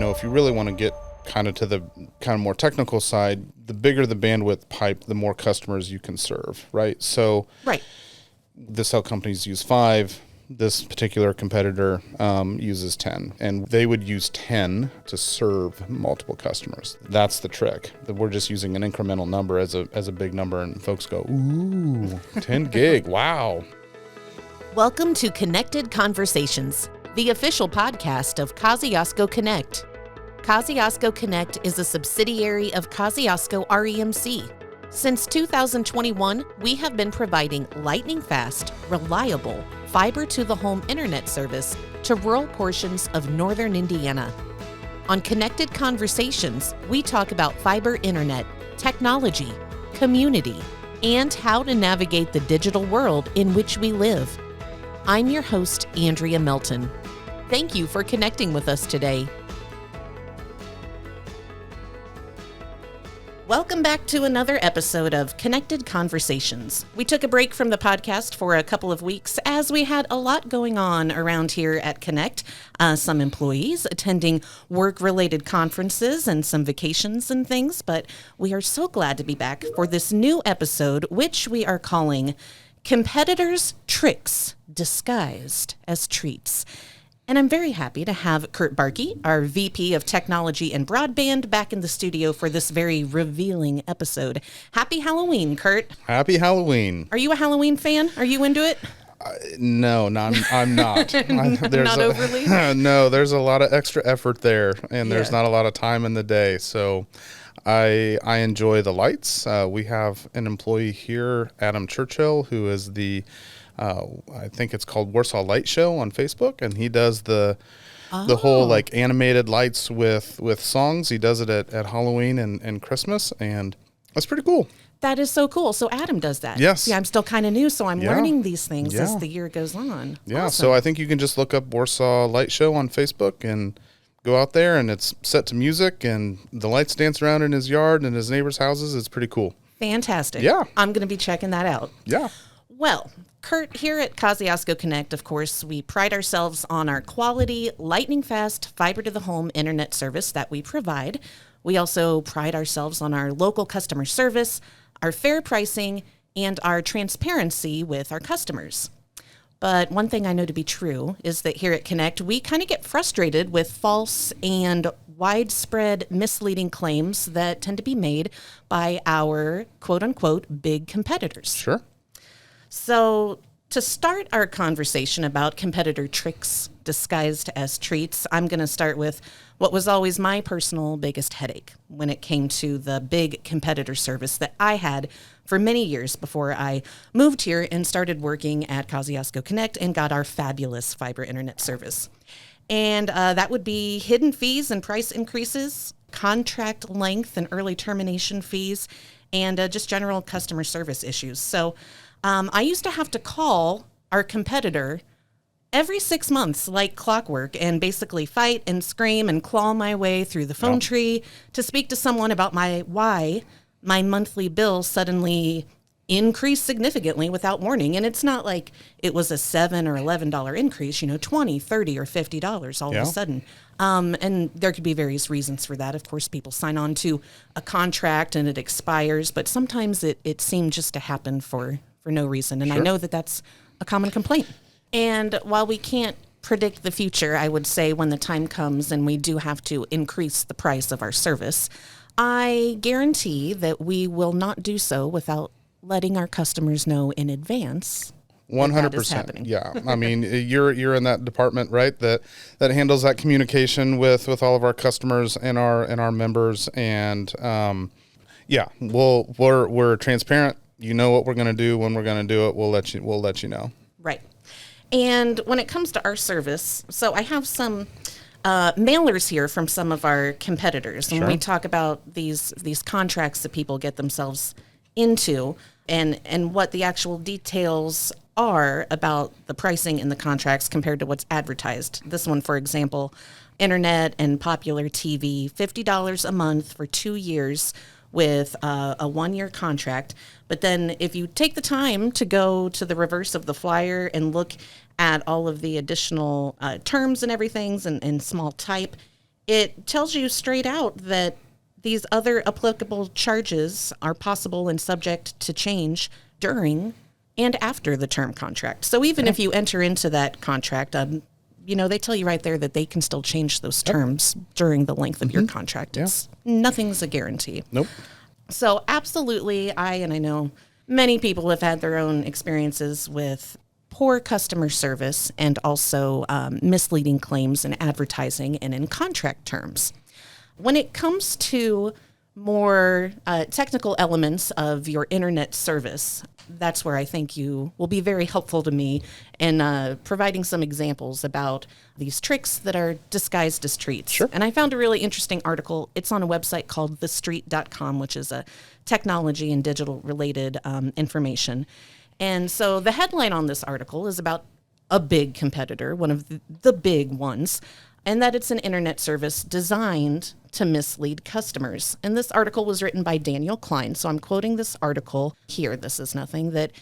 if you really want to get kind of to the kind of more technical side, the bigger the bandwidth pipe, the more customers you can serve, right? So the cell companies use 5. This particular competitor uses 10, and they would use 10 to serve multiple customers. That's the trick. That we're just using an incremental number as a big number, and folks go, ooh, 10 gig, wow. Welcome to Connected Conversations, the official podcast of Kosciusko Connect. Kosciusko Connect is a subsidiary of Kosciusko REMC. Since 2021, we have been providing lightning-fast, reliable, fiber-to-the-home internet service to rural portions of northern Indiana. On Connected Conversations, we talk about fiber internet, technology, community, and how to navigate the digital world in which we live. I'm your host, Andrea Melton. Thank you for connecting with us today. Welcome back to another episode of Connected Conversations. We took a break from the podcast for a couple of weeks as we had a lot going on around here at Connect. Some employees attending work-related conferences and some vacations and things, but we are so glad to be back for this new episode, which we are calling Competitors' Tricks Disguised as Treats. And I'm very happy to have Curt Barkey, our VP of Technology and Broadband, back in the studio for this very revealing episode. Happy Halloween, Curt. Happy Halloween. Are you a Halloween fan? Are you into it? No, I'm not. Not overly? No, there's a lot of extra effort there, and there's not a lot of time in the day. So I enjoy the lights. We have an employee here, Adam Churchill, who is the I think it's called Warsaw Light Show on Facebook, and he does the whole like animated lights with songs. He does it at Halloween and Christmas, and that's pretty cool. That is so cool. So Adam does that. Yes. Yeah, I'm still kind of new, so I'm learning these things as the year goes on. Yeah, Awesome. So I think you can just look up Warsaw Light Show on Facebook and go out there, and it's set to music, and the lights dance around in his yard and his neighbors' houses. It's pretty cool. Fantastic. Yeah. I'm going to be checking that out. Yeah. Well, Curt, here at Kosciusko Connect, of course, we pride ourselves on our quality, lightning-fast, fiber-to-the-home internet service that we provide. We also pride ourselves on our local customer service, our fair pricing, and our transparency with our customers. But one thing I know to be true is that here at Connect, we kind of get frustrated with false and widespread misleading claims that tend to be made by our quote-unquote big competitors. Sure. So to start our conversation about competitor tricks disguised as treats, I'm going to start with what was always my personal biggest headache when it came to the big competitor service that I had for many years before I moved here and started working at Kosciusko Connect and got our fabulous fiber internet service. And that would be hidden fees and price increases, contract length and early termination fees, and just general customer service issues. So I used to have to call our competitor every 6 months like clockwork and basically fight and scream and claw my way through the phone tree to speak to someone about why my monthly bill suddenly increased significantly without warning. And it's not like it was a $7 or $11 increase, $20, $30, or $50 all of a sudden. And there could be various reasons for that. Of course, people sign on to a contract and it expires, but sometimes it seemed just to happen for no reason. And I know that that's a common complaint. And while we can't predict the future, I would say when the time comes and we do have to increase the price of our service, I guarantee that we will not do so without letting our customers know in advance. 100%. Yeah. I mean, you're in that department, right? That handles that communication with all of our customers and our members. And we're transparent. You know what we're going to do when we're going to do it. We'll let you know. Right. And when it comes to our service, so I have some mailers here from some of our competitors. And when we talk about these contracts that people get themselves into and what the actual details are about the pricing in the contracts compared to what's advertised. This one, for example, internet and popular TV, $50 a month for 2 years with a 1-year contract. But then if you take the time to go to the reverse of the flyer and look at all of the additional terms and everything in small type, it tells you straight out that these other applicable charges are possible and subject to change during and after the term contract. So even if you enter into that contract, they tell you right there that they can still change those terms during the length of your contract. Nothing's a guarantee. Nope. So absolutely, I know many people have had their own experiences with poor customer service and also misleading claims in advertising and in contract terms. When it comes to more technical elements of your internet service, that's where I think you will be very helpful to me in providing some examples about these tricks that are disguised as treats. Sure. And I found a really interesting article. It's on a website called thestreet.com, which is a technology and digital related information. And so the headline on this article is about a big competitor, one of the big ones, and that it's an internet service designed to mislead customers. And this article was written by Daniel Klein. So I'm quoting this article here. This is nothing that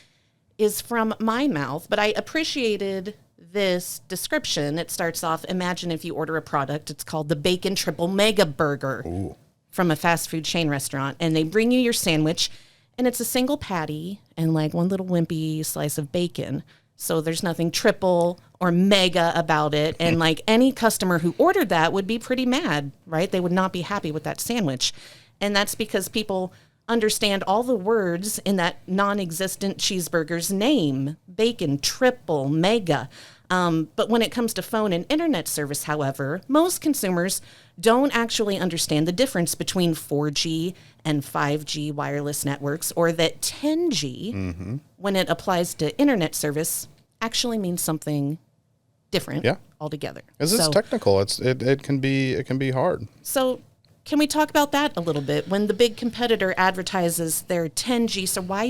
is from my mouth, but I appreciated this description. It starts off, imagine if you order a product, it's called the Bacon Triple Mega Burger from a fast food chain restaurant, and they bring you your sandwich, and it's a single patty and like one little wimpy slice of bacon. So there's nothing triple or mega about it. And like any customer who ordered that would be pretty mad, right? They would not be happy with that sandwich. And that's because people understand all the words in that non-existent cheeseburger's name: bacon, triple, mega. But when it comes to phone and internet service, however, most consumers don't actually understand the difference between 4G and 5G wireless networks, or that 10G, when it applies to internet service, actually means something different altogether. As it's technical, it can be hard. So can we talk about that a little bit? When the big competitor advertises their 10G, so why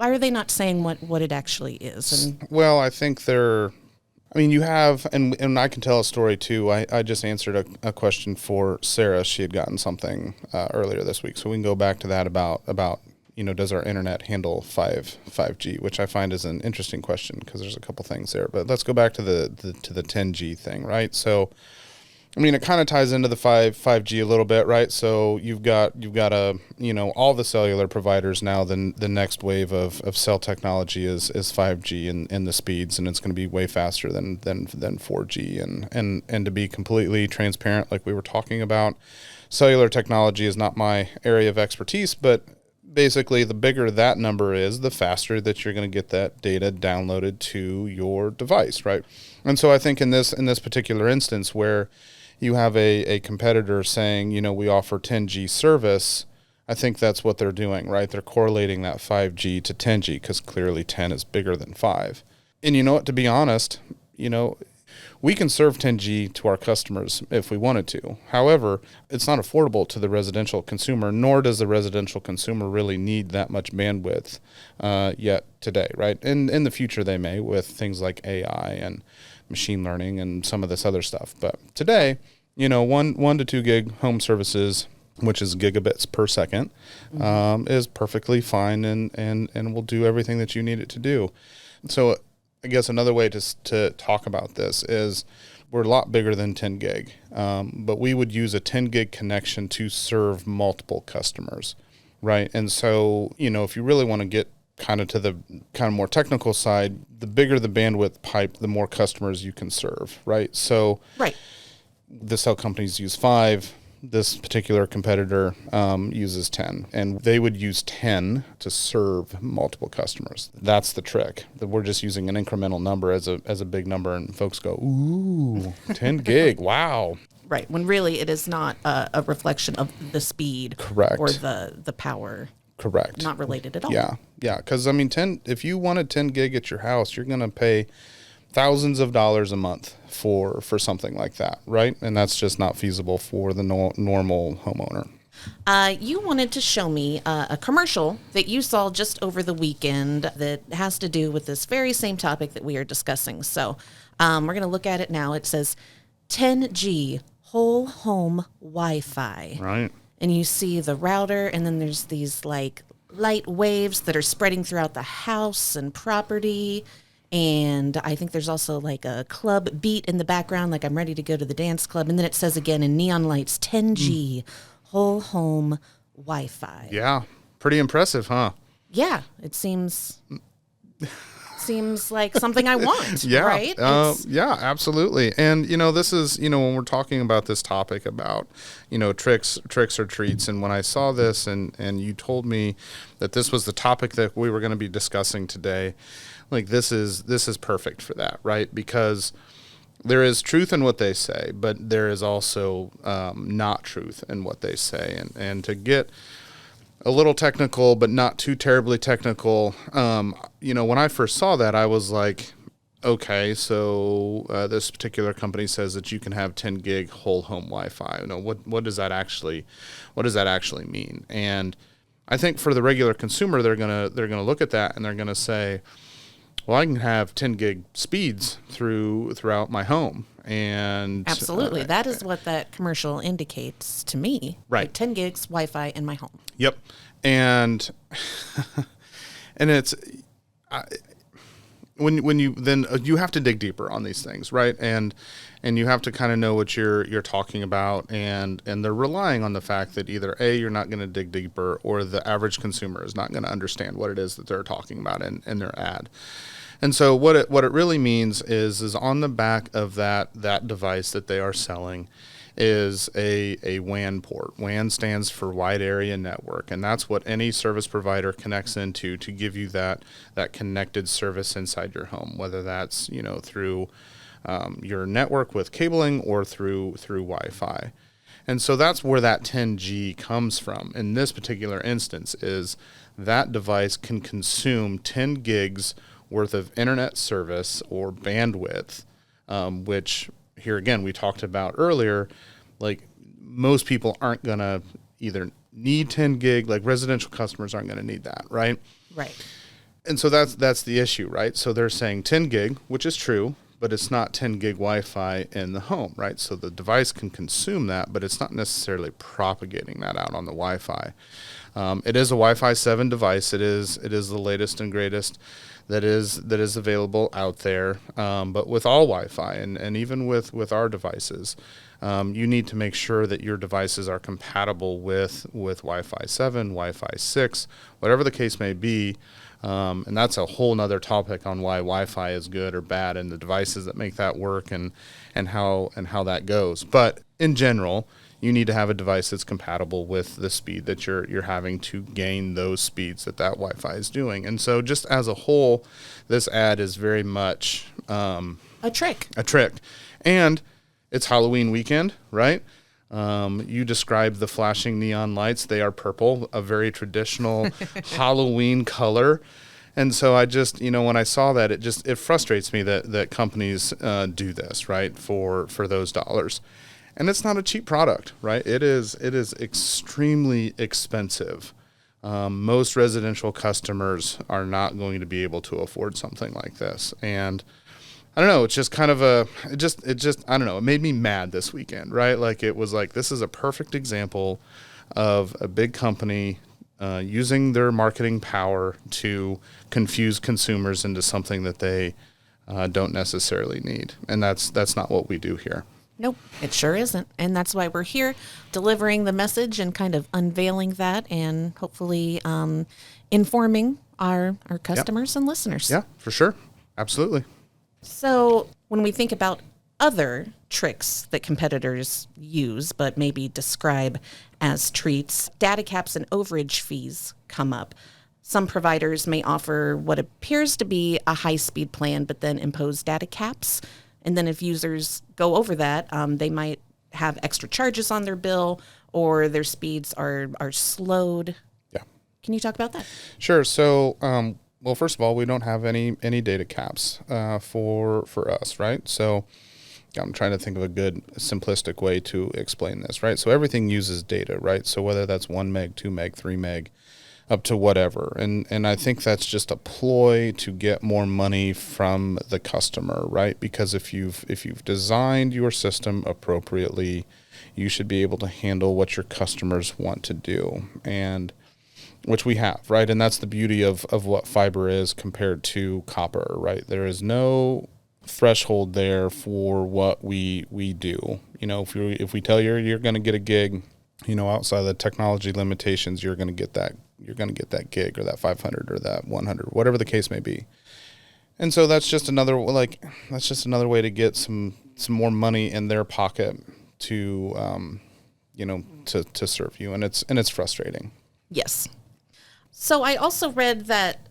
are they not saying what it actually is? Well, I think you have, and I can tell a story too. I just answered a question for Sarah. She had gotten something earlier this week. So we can go back to that about does our internet handle 5G, which I find is an interesting question because there's a couple things there. But let's go back to the 10G thing, right? So, it kind of ties into the 5G a little bit, right? So you've got all the cellular providers now. The next wave of cell technology is 5G and the speeds, and it's going to be way faster than 4G. And to be completely transparent, like we were talking about, cellular technology is not my area of expertise, but basically, the bigger that number is, the faster that you're going to get that data downloaded to your device, right? And so I think in this particular instance where you have a competitor saying, we offer 10G service, I think that's what they're doing, right? They're correlating that 5G to 10G because clearly 10 is bigger than 5. And you know what, to be honest, we can serve 10G to our customers if we wanted to. However, it's not affordable to the residential consumer, nor does the residential consumer really need that much bandwidth yet today, right? In the future, they may with things like AI and machine learning and some of this other stuff. But today, 1 to 2 gig home services, which is gigabits per second, is perfectly fine and will do everything that you need it to do. So I guess another way to talk about this is we're a lot bigger than 10 gig, but we would use a 10 gig connection to serve multiple customers, right? And so, if you really want to get kind of to the kind of more technical side, the bigger the bandwidth pipe, the more customers you can serve, right? So the cell companies use 5. This particular competitor uses 10, and they would use 10 to serve multiple customers. That's the trick. That we're just using an incremental number as a big number, and folks go, ooh, 10 gig, wow. Right, when really it is not a reflection of the speed. Correct. Or the power. Correct. Not related at all. Yeah, because 10. If you wanted 10 gig at your house, you're going to pay thousands of dollars a month for something like that, right? And that's just not feasible for the normal homeowner. You wanted to show me a commercial that you saw just over the weekend that has to do with this very same topic that we are discussing. So we're going to look at it now. It says 10G whole home Wi-Fi. Right. And you see the router, and then there's these like light waves that are spreading throughout the house and property. And I think there's also like a club beat in the background, like I'm ready to go to the dance club. And then it says again in neon lights, 10G, whole home Wi-Fi. Yeah. Pretty impressive, huh? Yeah, it seems like something I want, Yeah. right? Yeah, absolutely. And, this is, when we're talking about this topic about, tricks or treats. And when I saw this and you told me that this was the topic that we were going to be discussing today, like this is perfect for that, right? Because there is truth in what they say, but there is also not truth in what they say. And to get a little technical, but not too terribly technical. When I first saw that, I was like, okay, so this particular company says that you can have 10 gig whole home Wi-Fi. What does that actually mean? And I think for the regular consumer, they're gonna look at that and they're gonna say, well, I can have 10 gig speeds throughout my home. And absolutely. That is what that commercial indicates to me. Right. Like 10 gigs Wi-Fi in my home. Yep. And it's when you have to dig deeper on these things, right? And you have to kind of know what you're talking about, and they're relying on the fact that either A, you're not going to dig deeper, or the average consumer is not going to understand what it is that they're talking about in their ad. And so what it really means is on the back of that device that they are selling is a WAN port. WAN stands for wide area network, and that's what any service provider connects into to give you that connected service inside your home, whether that's through your network with cabling or through Wi-Fi. And so that's where that 10G comes from. In this particular instance, is that device can consume 10 gigs worth of internet service or bandwidth, which here again we talked about earlier. Like most people aren't gonna either need 10 gig, like residential customers aren't gonna need that, right? Right. And so that's the issue, right? So they're saying 10 gig, which is true, but it's not 10 gig Wi-Fi in the home, right? So the device can consume that, but it's not necessarily propagating that out on the Wi-Fi. It is a Wi-Fi 7 device. It is the latest and greatest that is available out there. But with all Wi-Fi and even with our devices, you need to make sure that your devices are compatible with Wi-Fi 7, Wi-Fi 6, whatever the case may be. And that's a whole nother topic on why Wi-Fi is good or bad and the devices that make that work and how that goes. But in general, you need to have a device that's compatible with the speed that you're having to gain those speeds that Wi-Fi is doing. And so just as a whole, this ad is very much a trick. And it's Halloween weekend, right? You described the flashing neon lights. They are purple, a very traditional Halloween color. And so I just, when I saw that, it frustrates me that companies do this, right, for those dollars. And it's not a cheap product, right? It is extremely expensive. Most residential customers are not going to be able to afford something like this. And I don't know, it's just kind of I don't know, it made me mad this weekend, right? Like it was like, this is a perfect example of a big company using their marketing power to confuse consumers into something that they don't necessarily need. And that's not what we do here. Nope, it sure isn't. And that's why we're here delivering the message and kind of unveiling that and hopefully informing our customers and listeners. Yeah, for sure. Absolutely. So when we think about other tricks that competitors use, but maybe describe as treats, data caps and overage fees come up. Some providers may offer what appears to be a high-speed plan, but then impose data caps. And then if users go over that, they might have extra charges on their bill or their speeds are slowed. Yeah. Can you talk about that? Sure. So, well, first of all, we don't have any data caps for us, right? So I'm trying to think of a good simplistic way to explain this, right? So everything uses data, right? So whether that's 1 meg, 2 meg, 3 meg, up to whatever. And I think that's just a ploy to get more money from the customer, right? Because if you've designed your system appropriately, you should be able to handle what your customers want to do. And which we have, right? And that's the beauty of what fiber is compared to copper, right? There is no threshold there for what we do. If we tell you're going to get a gig, outside of the technology limitations, you're going to get that gig or that 500 or that 100, whatever the case may be. And so that's just another way to get some more money in their pocket to to serve you, and it's frustrating. Yes. So I also read that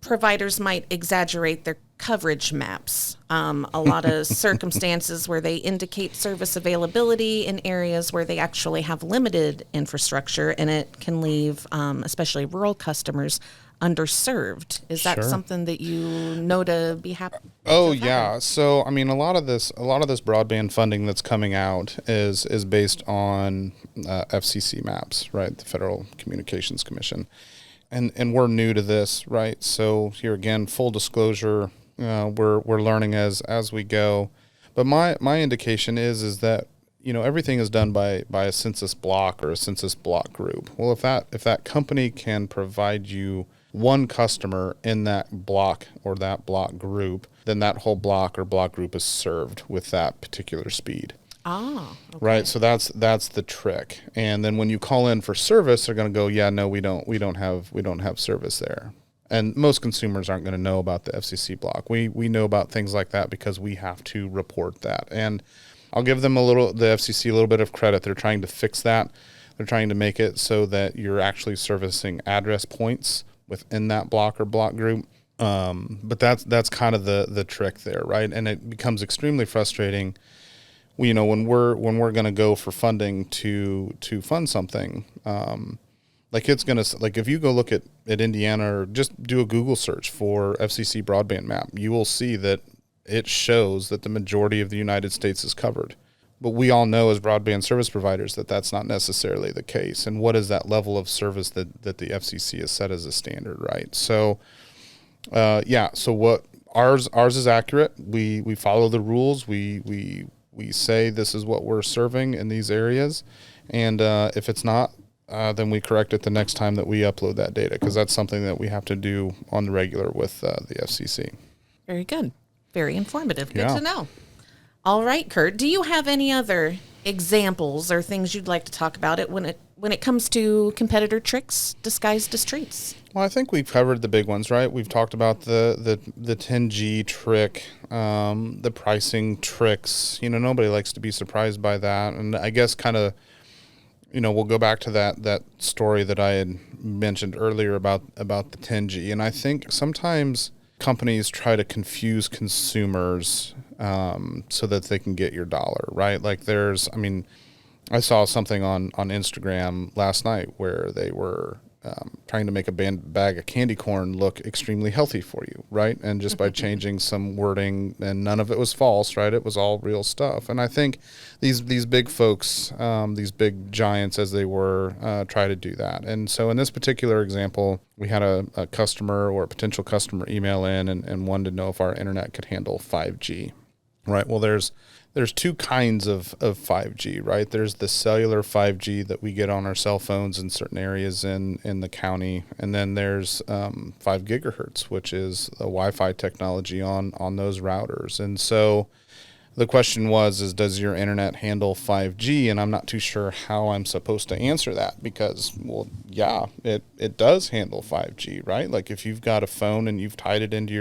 providers might exaggerate their coverage maps. A lot of circumstances where they indicate service availability in areas where they actually have limited infrastructure, and it can leave, especially rural customers, underserved. Is that something that you know to be happy? Oh yeah. So a lot of this broadband funding that's coming out is based on FCC maps, right? The Federal Communications Commission, and we're new to this, right? So here again, full disclosure, we're learning as we go. But my indication is that everything is done by a census block or a census block group. Well, if that company can provide you one customer in that block or that block group, then that whole block or block group is served with that particular speed. Ah, okay. Right. So that's the trick. And then when you call in for service, they're going to go, yeah, no, we don't have service there. And most consumers aren't going to know about the FCC block. We know about things like that because we have to report that. And I'll give them the FCC a little bit of credit. They're trying to fix that. They're trying to make it so that you're actually servicing address points within that block or block group. But that's kind of the trick there, right? And it becomes extremely frustrating, when we're going to go for funding to fund something. If you go look at Indiana or just do a Google search for FCC broadband map, you will see that it shows that the majority of the United States is covered. But we all know as broadband service providers that that's not necessarily the case. And what is that level of service that the FCC has set as a standard, right? So, so what ours is accurate. We follow the rules. We say this is what we're serving in these areas. And if it's not, then we correct it the next time that we upload that data, because that's something that we have to do on the regular with the FCC. Very good. Very informative. Good to know. All right, Curt, do you have any other examples or things you'd like to talk about when it comes to competitor tricks disguised as treats? Well, I think we've covered the big ones, right? We've talked about the 10G trick, the pricing tricks. Nobody likes to be surprised by that. And I guess kind of, we'll go back to that story that I had mentioned earlier about the 10G. And I think sometimes companies try to confuse consumers so that they can get your dollar, right? Like I saw something on Instagram last night where they were trying to make a bag of candy corn look extremely healthy for you, right? And just by changing some wording, and none of it was false, right? It was all real stuff. And I think these big folks, these big giants as they were, try to do that. And so in this particular example, we had a customer or a potential customer email in and wanted to know if our internet could handle 5G, right? Well, there's two kinds of 5G, right? There's the cellular 5G that we get on our cell phones in certain areas in the county. And then there's 5 gigahertz, which is the Wi-Fi technology on those routers. And so the question is does your internet handle 5G? And I'm not too sure how I'm supposed to answer that because, well, yeah, it does handle 5G, right? Like if you've got a phone and you've tied it into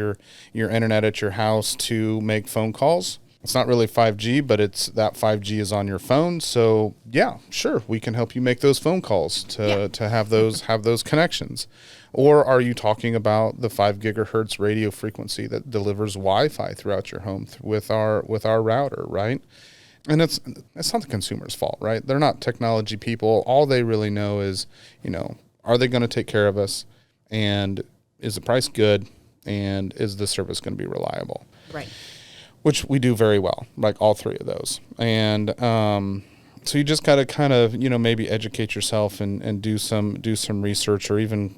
your internet at your house to make phone calls, it's not really 5G, but it's that 5G is on your phone. So yeah, sure, we can help you make those phone calls to have those connections. Or are you talking about the 5 gigahertz radio frequency that delivers Wi-Fi throughout your home with our router, right? And it's not the consumer's fault, right? They're not technology people. All they really know is, are they going to take care of us? And is the price good? And is the service going to be reliable? Right. Which we do very well, like all three of those. And So you just got to kind of, maybe educate yourself and do some research, or even,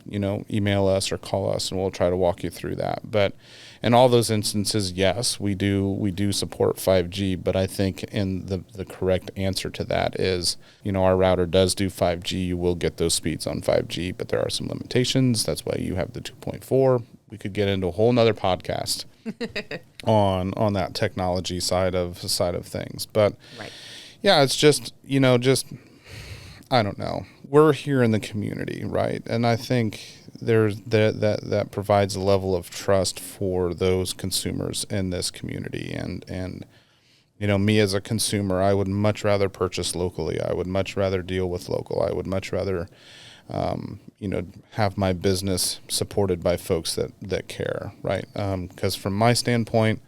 email us or call us, and we'll try to walk you through that. But in all those instances, yes, we do support 5G, but I think in the correct answer to that is, our router does do 5G. You will get those speeds on 5G, but there are some limitations. That's why you have the 2.4. We could get into a whole nother podcast on that technology side of things. But right. Yeah, it's just, I don't know. We're here in the community, right? And I think there's that provides a level of trust for those consumers in this community. And me as a consumer, I would much rather purchase locally. I would much rather deal with local. I would much rather, have my business supported by folks that care, right? Because from my standpoint,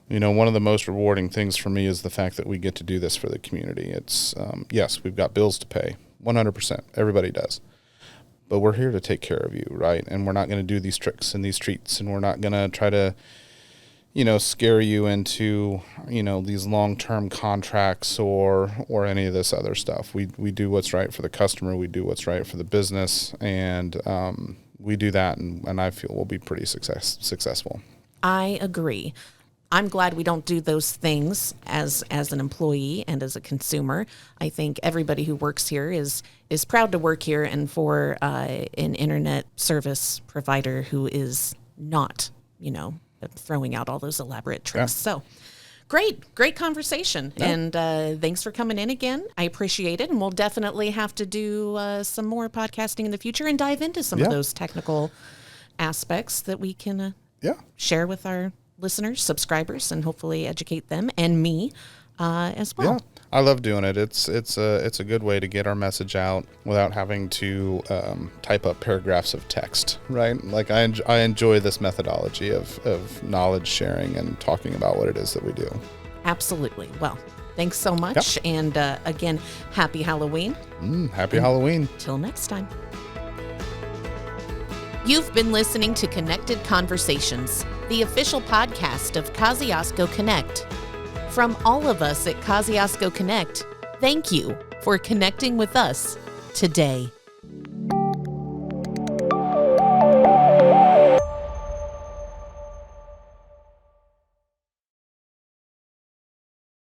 one of the most rewarding things for me is the fact that we get to do this for the community. It's, yes, we've got bills to pay, 100%. Everybody does. But we're here to take care of you, right? And we're not going to do these tricks and these treats, and we're not going to try to, scare you into, these long-term contracts or any of this other stuff. We do what's right for the customer. We do what's right for the business, and we do that, and I feel we'll be pretty successful. I agree. I'm glad we don't do those things as an employee and as a consumer. I think everybody who works here is proud to work here, and for an internet service provider who is not, throwing out all those elaborate tricks. Yeah. So great conversation. Yeah. And thanks for coming in again. I appreciate it. And we'll definitely have to do some more podcasting in the future and dive into some of those technical aspects that we can share with our listeners, subscribers, and hopefully educate them and me as well. Yeah, I love doing it. It's a good way to get our message out without having to type up paragraphs of text, right? Like I enjoy this methodology of knowledge sharing and talking about what it is that we do. Absolutely. Well, thanks so much. Yep. And again, happy Halloween. Happy Halloween. Till next time. You've been listening to Connected Conversations, the official podcast of Kosciusko Connect. From all of us at Kosciusko Connect, thank you for connecting with us today.